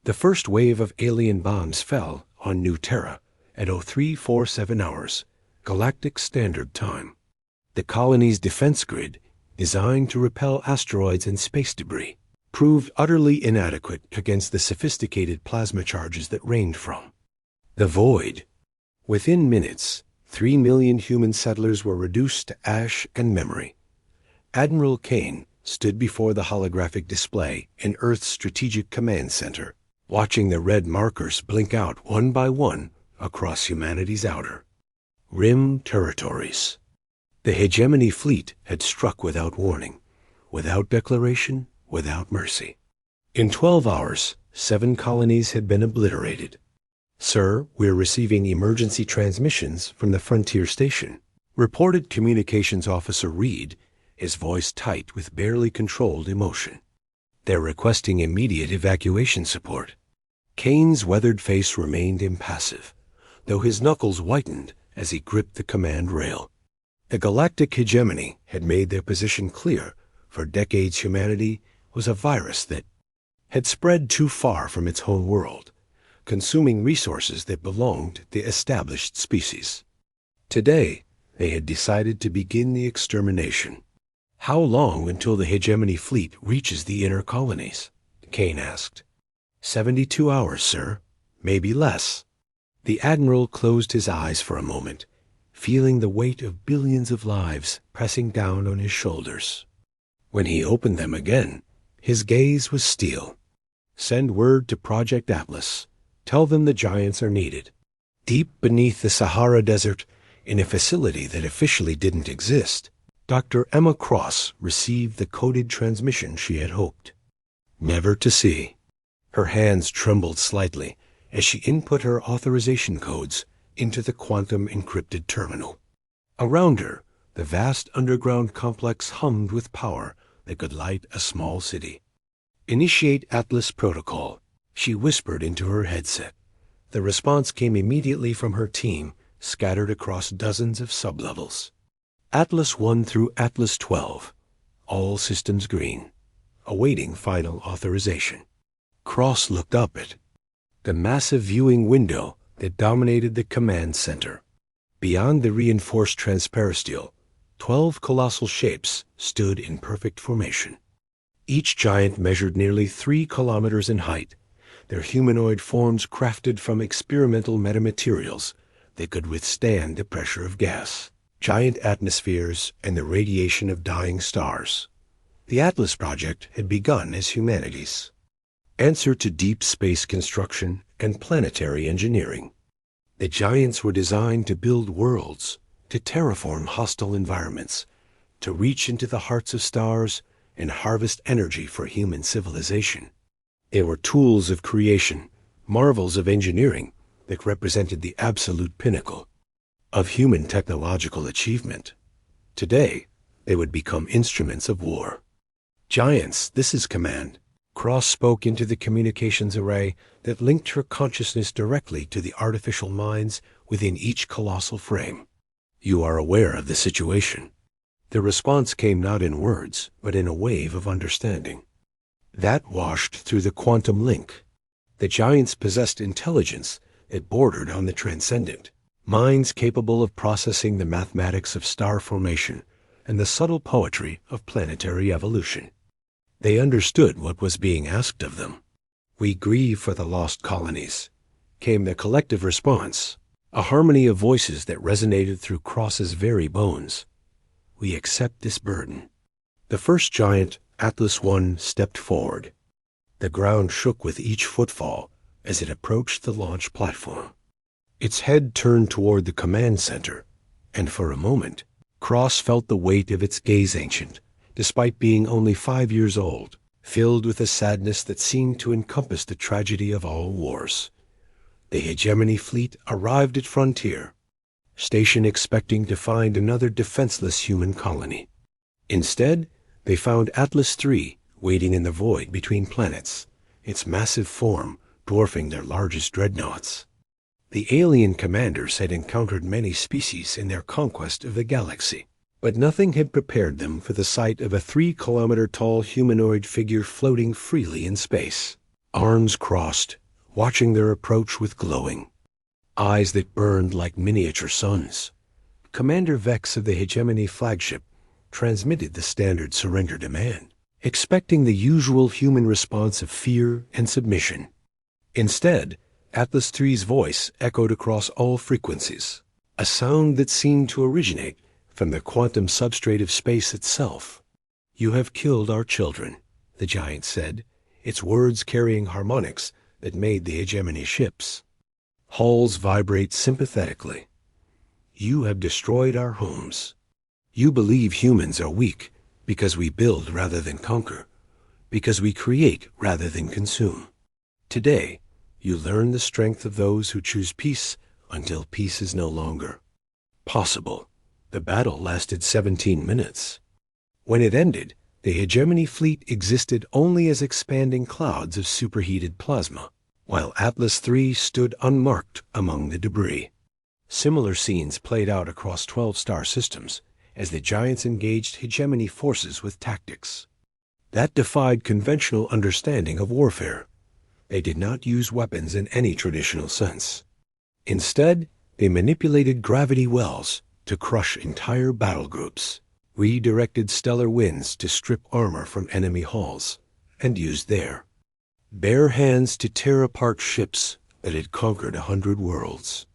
The first wave of alien bombs fell on New Terra at 0347 hours, Galactic Standard Time. The colony's defense grid, designed to repel asteroids and space debris, proved utterly inadequate against the sophisticated plasma charges that rained from the void. Within minutes, 3 million human settlers were reduced to ash and memory. Admiral Kane stood before the holographic display in Earth's Strategic Command Center, watching the red markers blink out one by one across humanity's outer rim territories. The hegemony fleet had struck without warning, without declaration, without mercy. In 12 hours, 7 colonies had been obliterated. "Sir, we're receiving emergency transmissions from the frontier station," reported Communications Officer Reed, his voice tight with barely controlled emotion. "They're requesting immediate evacuation support." Kane's weathered face remained impassive, though his knuckles whitened as he gripped the command rail. The galactic hegemony had made their position clear. For decades, humanity was a virus that had spread too far from its home world, consuming resources that belonged to the established species. Today, they had decided to begin the extermination. "How long until the hegemony fleet reaches the inner colonies?" Kane asked. 72 hours, sir. Maybe less." The Admiral closed his eyes for a moment, feeling the weight of billions of lives pressing down on his shoulders. When he opened them again, his gaze was steel. "Send word to Project Atlas. Tell them the giants are needed." Deep beneath the Sahara Desert, in a facility that officially didn't exist, Dr. Emma Cross received the coded transmission she had hoped never to see. Her hands trembled slightly as she input her authorization codes into the quantum-encrypted terminal. Around her, the vast underground complex hummed with power that could light a small city. "Initiate Atlas protocol," she whispered into her headset. The response came immediately from her team, scattered across dozens of sublevels. Atlas 1 through Atlas 12, all systems green, awaiting final authorization. Cross looked up at the massive viewing window that dominated the command center. Beyond the reinforced transperistyle, 12 colossal shapes stood in perfect formation. Each giant measured nearly 3 kilometers in height, their humanoid forms crafted from experimental metamaterials that could withstand the pressure of gas, giant atmospheres, and the radiation of dying stars. The Atlas Project had begun as humanity's answer to deep space construction and planetary engineering. The giants were designed to build worlds, to terraform hostile environments, to reach into the hearts of stars and harvest energy for human civilization. They were tools of creation, marvels of engineering that represented the absolute pinnacle of human technological achievement. Today, they would become instruments of war. "Giants, this is Command." Cross spoke into the communications array that linked her consciousness directly to the artificial minds within each colossal frame. "You are aware of the situation." The response came not in words, but in a wave of understanding. That washed through the quantum link. The giants possessed intelligence that bordered on the transcendent, minds capable of processing the mathematics of star formation and the subtle poetry of planetary evolution. They understood what was being asked of them. "We grieve for the lost colonies," came the collective response, a harmony of voices that resonated through Cross's very bones. "We accept this burden." The first giant, Atlas 1, stepped forward. The ground shook with each footfall as it approached the launch platform. Its head turned toward the command center, and for a moment, Cross felt the weight of its gaze ancient, despite being only 5 years old, filled with a sadness that seemed to encompass the tragedy of all wars. The hegemony fleet arrived at Frontier Station expecting to find another defenseless human colony. Instead, they found Atlas 3 waiting in the void between planets, its massive form dwarfing their largest dreadnoughts. The alien commanders had encountered many species in their conquest of the galaxy, but nothing had prepared them for the sight of a 3-kilometer tall humanoid figure floating freely in space. arms crossed, watching their approach with glowing eyes that burned like miniature suns. Commander Vex of the Hegemony flagship transmitted the standard surrender demand, expecting the usual human response of fear and submission. Instead, Atlas III's voice echoed across all frequencies, a sound that seemed to originate from the quantum substrate of space itself. "You have killed our children," the giant said, its words carrying harmonics that made the Hegemony ships' hulls vibrate sympathetically. "You have destroyed our homes. You believe humans are weak because we build rather than conquer, because we create rather than consume. Today, you learn the strength of those who choose peace until peace is no longer possible." The battle lasted 17 minutes. When it ended, the Hegemony fleet existed only as expanding clouds of superheated plasma, while Atlas III stood unmarked among the debris. Similar scenes played out across 12 star systems as the giants engaged Hegemony forces with tactics that defied conventional understanding of warfare. They did not use weapons in any traditional sense. Instead, they manipulated gravity wells to crush entire battle groups, redirected stellar winds to strip armor from enemy hulls, and used their bare hands to tear apart ships that had conquered 100 worlds.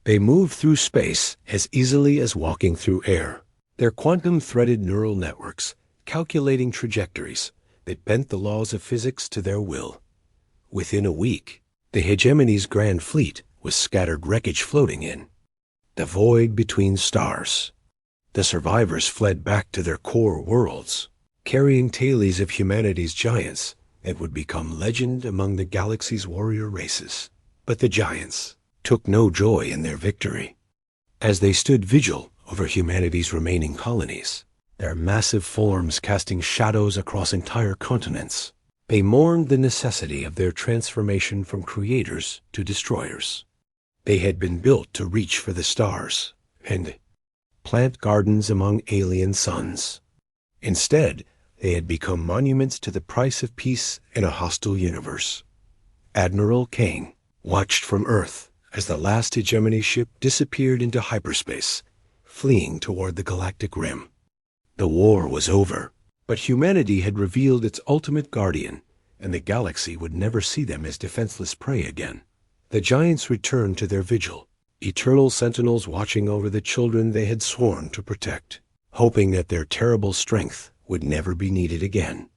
They moved through space as easily as walking through air, their quantum-threaded neural networks calculating trajectories that bent the laws of physics to their will. Within a week, the Hegemony's grand fleet was scattered wreckage floating in the void between stars. The survivors fled back to their core worlds, carrying tales of humanity's giants that would become legend among the galaxy's warrior races. But the giants took no joy in their victory. As they stood vigil over humanity's remaining colonies, their massive forms casting shadows across entire continents, they mourned the necessity of their transformation from creators to destroyers. They had been built to reach for the stars and plant gardens among alien suns. Instead, they had become monuments to the price of peace in a hostile universe. Admiral Kane watched from Earth as the last Hegemony ship disappeared into hyperspace, fleeing toward the galactic rim. The war was over, but humanity had revealed its ultimate guardian, and the galaxy would never see them as defenseless prey again. The giants returned to their vigil, eternal sentinels watching over the children they had sworn to protect, hoping that their terrible strength would never be needed again.